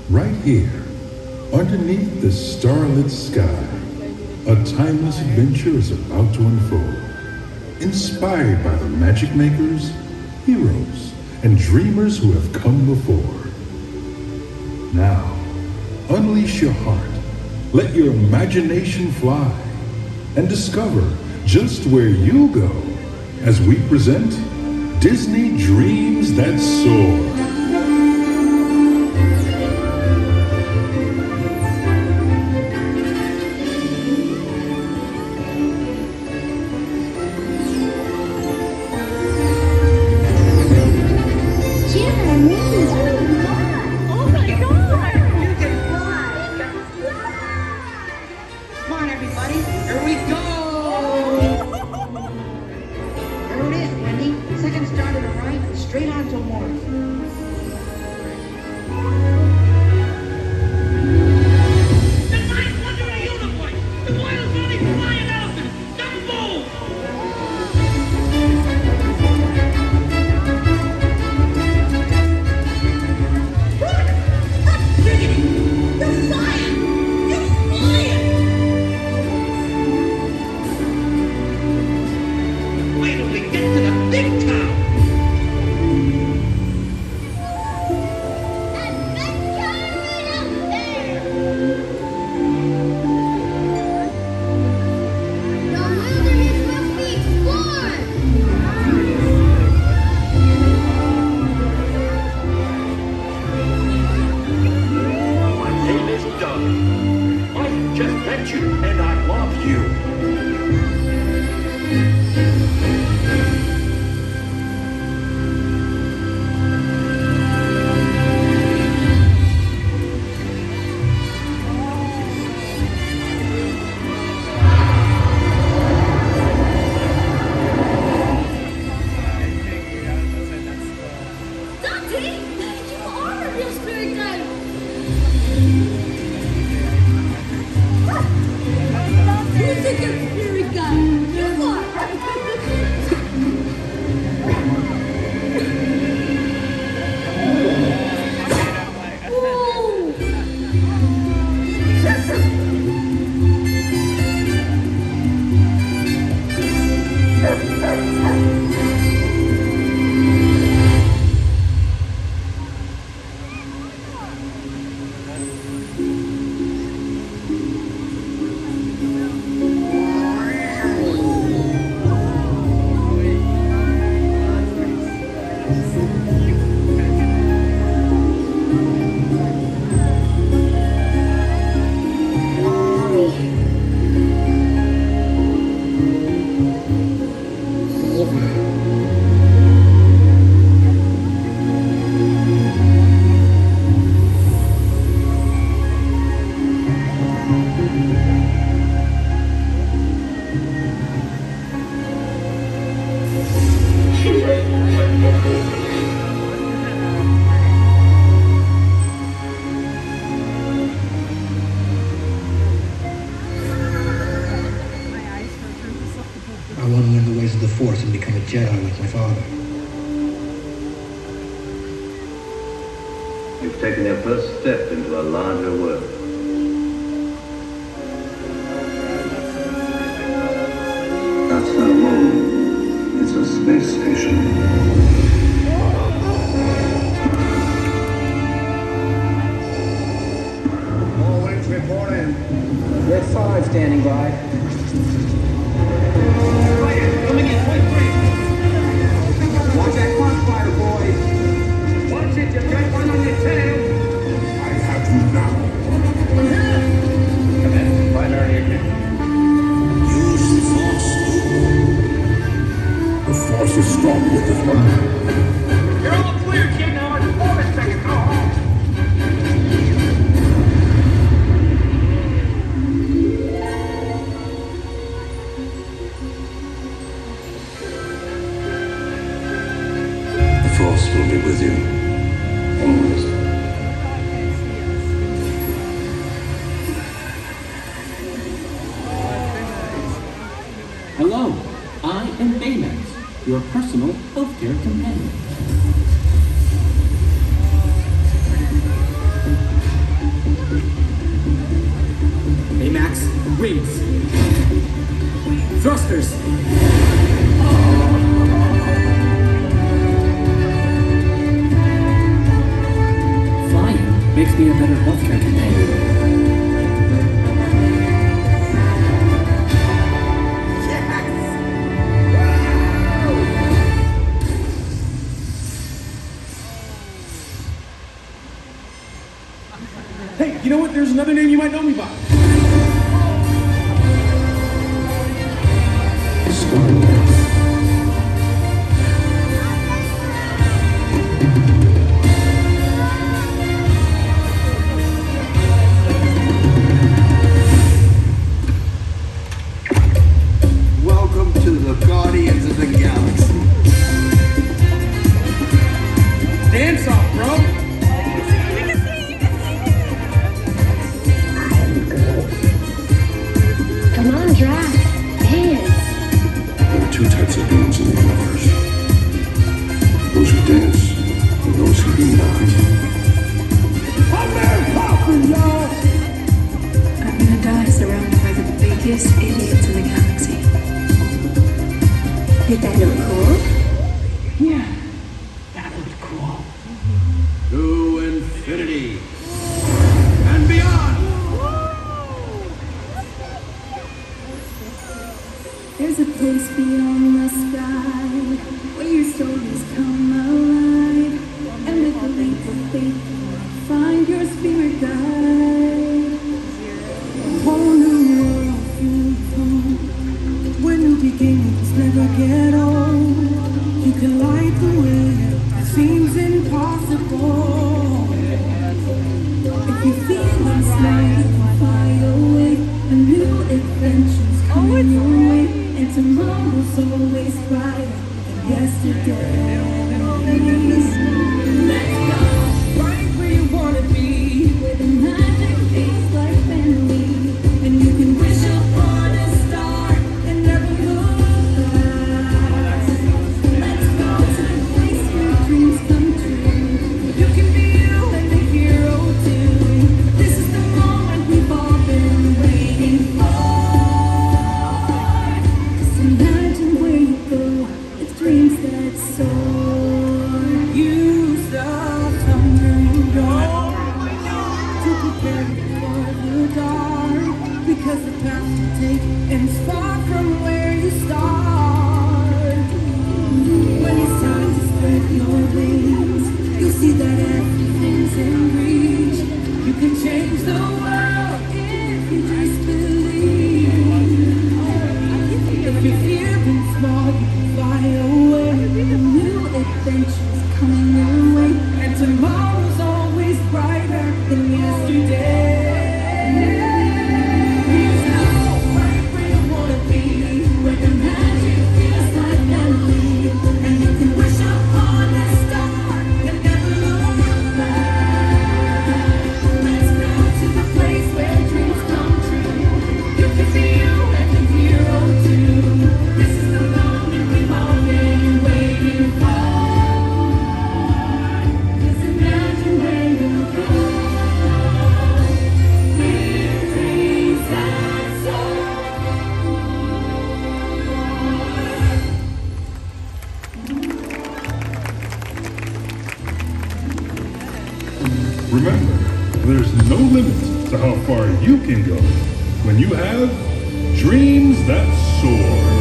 Right here, underneath the starlit sky, a timeless adventure is about to unfold. Inspired by the magic makers, heroes, and dreamers who have come before. Now, unleash your heart, let your imagination fly, and discover just where you'll go as we present Disney Dreams That Soar. Jedi like my father. You've taken your first step into a larger world. That's no moon. It's a space station. All wings report in. Red 5 standing by. Coming in, point 3. Watch that crossfire, boys. Watch it, you've got one on your tail. I have you now. Come in, primary ignition. Use the Force. The Force is strong with this one. You're all clear, kid. Now our performance check is go home. The Force will be with you. Always. Hello, I am Baymax, your personal healthcare companion. Makes me a better healthcare companion. Hey, you know what? There's another name you might know me by. Welcome to the Guardians of the Galaxy. Dance off, bro. Come on, Drax. Dance. There are two types of beings in the universe. Those who dance and those who do not. I'm Mary Poppins, y'all. I'm gonna die surrounded by the biggest idiots in the galaxy. Did that look cool? Yeah, that looked cool. To infinity and beyond. There's a place beyond the sky where your stories come alive, and with a leap of faith, find your spirit guide. A whole new world feels home, where new beginnings never get old. You can light the way that seems impossible. If you feel inside, you can fly away. A new adventure's coming your way. And tomorrow's always brighter than yesterday. Let's go right where you wanna be, where the magic feels like family, and you can wish upon a star and never look back. Let's go to the place where dreams come true. You can be you and the hero too. This is the moment we've all been waiting for. Imagine where you go with dreams that soar. Use the thunder and roar to prepare you for the dark, because the path you take ends far from where you start. When it's time to spread your wings, you'll see that everything's in reach. You can change the world if you just believe. If your fear been small, you can fly away. A new adventure's coming your way, and tomorrow's always brighter than yesterday. You know right where you wanna be, where the magic feels like family, and you can wish upon a star and never look back. Let's go to the place where dreams come true. You can be you and the hero too. This is the moment we've all been waiting for. Just imagine where you go. With dreams that soar. Remember, there's no limit to how far you can go when you have dreams that soar.